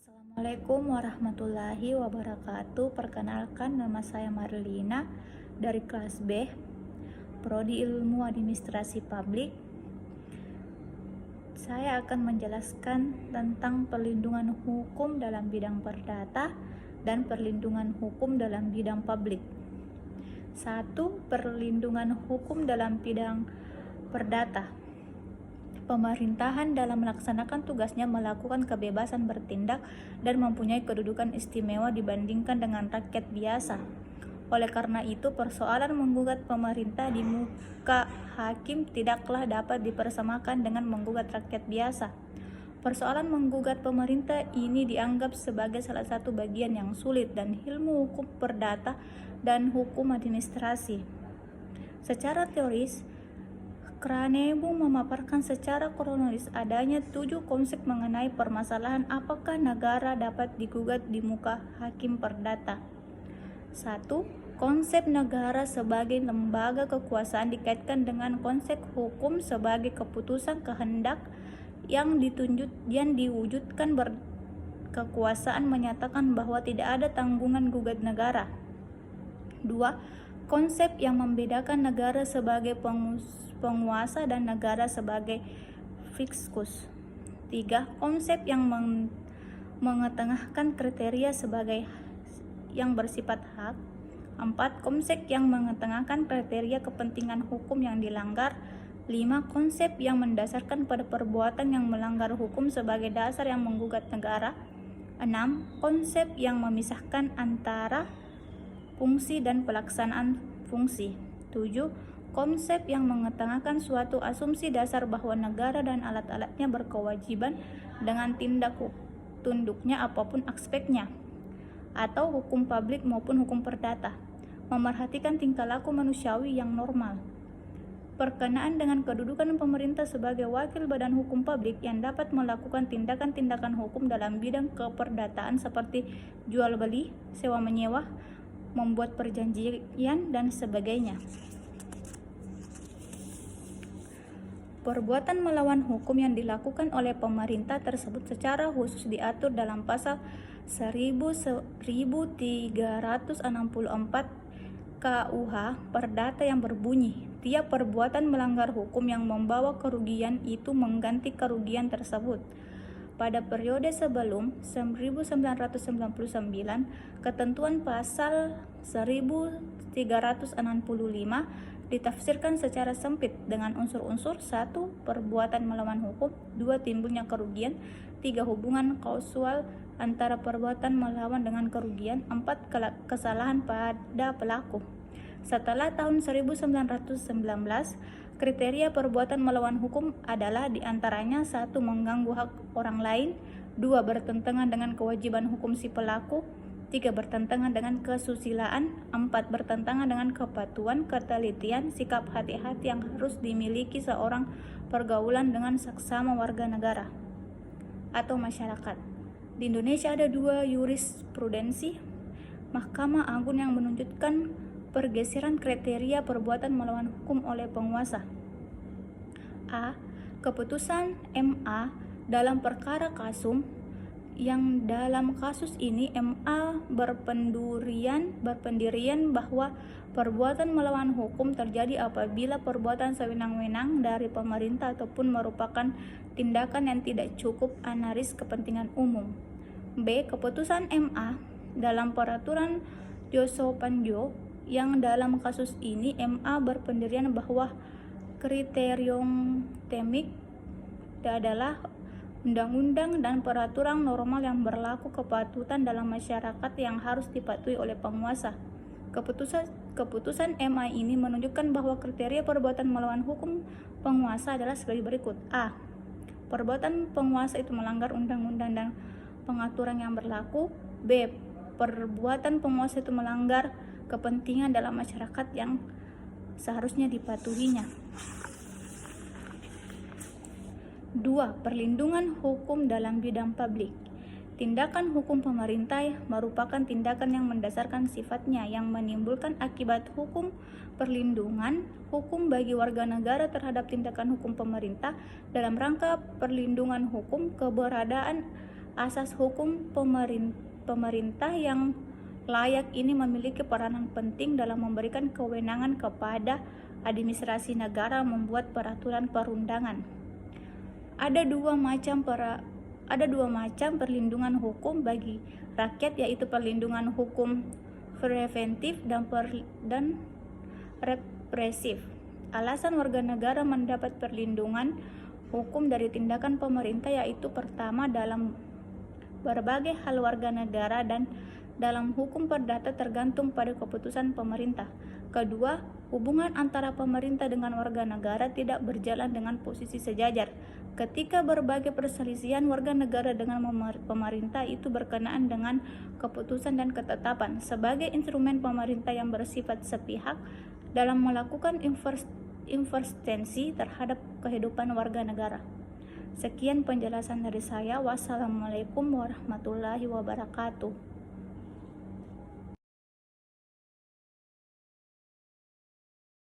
Assalamualaikum warahmatullahi wabarakatuh. Perkenalkan, nama saya Marlina dari kelas B, Prodi Ilmu Administrasi Publik. Saya akan menjelaskan tentang perlindungan hukum dalam bidang perdata dan perlindungan hukum dalam bidang publik. 1. Perlindungan hukum dalam bidang perdata. Pemerintahan dalam melaksanakan tugasnya melakukan kebebasan bertindak dan mempunyai kedudukan istimewa dibandingkan dengan rakyat biasa. Oleh karena itu, persoalan menggugat pemerintah di muka hakim tidaklah dapat dipersamakan dengan menggugat rakyat biasa. Persoalan menggugat pemerintah ini dianggap sebagai salah satu bagian yang sulit dan ilmu hukum perdata dan hukum administrasi. Secara teoris, Kranebung memaparkan secara kronologis adanya 7 konsep mengenai permasalahan apakah negara dapat digugat di muka hakim perdata. 1. Konsep negara sebagai lembaga kekuasaan dikaitkan dengan konsep hukum sebagai keputusan kehendak yang diwujudkan berkekuasaan menyatakan bahwa tidak ada tanggungan gugat negara. 2. Konsep yang membedakan negara sebagai penguasa dan negara sebagai fiskus. 3. Konsep yang mengetengahkan kriteria sebagai yang bersifat hak. 4. Konsep yang mengetengahkan kriteria kepentingan hukum yang dilanggar. 5. Konsep yang mendasarkan pada perbuatan yang melanggar hukum sebagai dasar yang menggugat negara. 6. Konsep yang memisahkan antara fungsi dan pelaksanaan fungsi. 7. Konsep yang mengetengahkan suatu asumsi dasar bahwa negara dan alat-alatnya berkewajiban dengan tindak tunduknya apapun aspeknya, atau hukum publik maupun hukum perdata, memerhatikan tingkah laku manusiawi yang normal. Berkenaan dengan kedudukan pemerintah sebagai wakil badan hukum publik yang dapat melakukan tindakan-tindakan hukum dalam bidang keperdataan seperti jual beli, sewa menyewa, membuat perjanjian, dan sebagainya. Perbuatan melawan hukum yang dilakukan oleh pemerintah tersebut secara khusus diatur dalam pasal 1364 KUH Perdata yang berbunyi, tiap perbuatan melanggar hukum yang membawa kerugian itu mengganti kerugian tersebut. Pada periode sebelum 1999, ketentuan pasal 1365 ditafsirkan secara sempit dengan unsur-unsur: 1. Perbuatan melawan hukum. 2. Timbulnya kerugian. 3. Hubungan kausal antara perbuatan melawan dengan kerugian. 4. Kesalahan pada pelaku. Setelah tahun 1919, kriteria perbuatan melawan hukum adalah diantaranya: 1. Mengganggu hak orang lain. 2. Bertentangan dengan kewajiban hukum si pelaku. 3. Bertentangan dengan kesusilaan. 4. Bertentangan dengan kepatuhan, ketelitian, sikap hati-hati yang harus dimiliki seorang pergaulan dengan seksama warga negara atau masyarakat. Di Indonesia ada 2 jurisprudensi Mahkamah Agung yang menunjukkan pergeseran kriteria perbuatan melawan hukum oleh penguasa. A. Keputusan MA dalam perkara Kasum, yang dalam kasus ini MA berpendirian bahwa perbuatan melawan hukum terjadi apabila perbuatan sewenang-wenang dari pemerintah ataupun merupakan tindakan yang tidak cukup anaris kepentingan umum. B. Keputusan MA dalam peraturan Joso Panjo, yang dalam kasus ini MA berpendirian bahwa kriterium temik adalah undang-undang dan peraturan normal yang berlaku kepatutan dalam masyarakat yang harus dipatuhi oleh penguasa. Keputusan MA ini menunjukkan bahwa kriteria perbuatan melawan hukum penguasa adalah sebagai berikut. A. Perbuatan penguasa itu melanggar undang-undang dan pengaturan yang berlaku. B. Perbuatan penguasa itu melanggar kepentingan dalam masyarakat yang seharusnya dipatuhinya. 2. Perlindungan hukum dalam bidang publik. Tindakan hukum pemerintah merupakan tindakan yang mendasarkan sifatnya yang menimbulkan akibat hukum. Perlindungan hukum bagi warga negara terhadap tindakan hukum pemerintah dalam rangka perlindungan hukum, keberadaan Asas hukum pemerintah yang layak ini memiliki peranan penting dalam memberikan kewenangan kepada administrasi negara membuat peraturan perundangan. Ada dua macam perlindungan hukum bagi rakyat, yaitu perlindungan hukum preventif dan represif. Alasan warga negara mendapat perlindungan hukum dari tindakan pemerintah yaitu pertama, dalam berbagai hal warga negara dan dalam hukum perdata tergantung pada keputusan pemerintah. Kedua, hubungan antara pemerintah dengan warga negara tidak berjalan dengan posisi sejajar. Ketika berbagai perselisihan warga negara dengan pemerintah itu berkenaan dengan keputusan dan ketetapan sebagai instrumen pemerintah yang bersifat sepihak dalam melakukan intervensi terhadap kehidupan warga negara. Sekian penjelasan dari saya. Wassalamualaikum warahmatullahi wabarakatuh.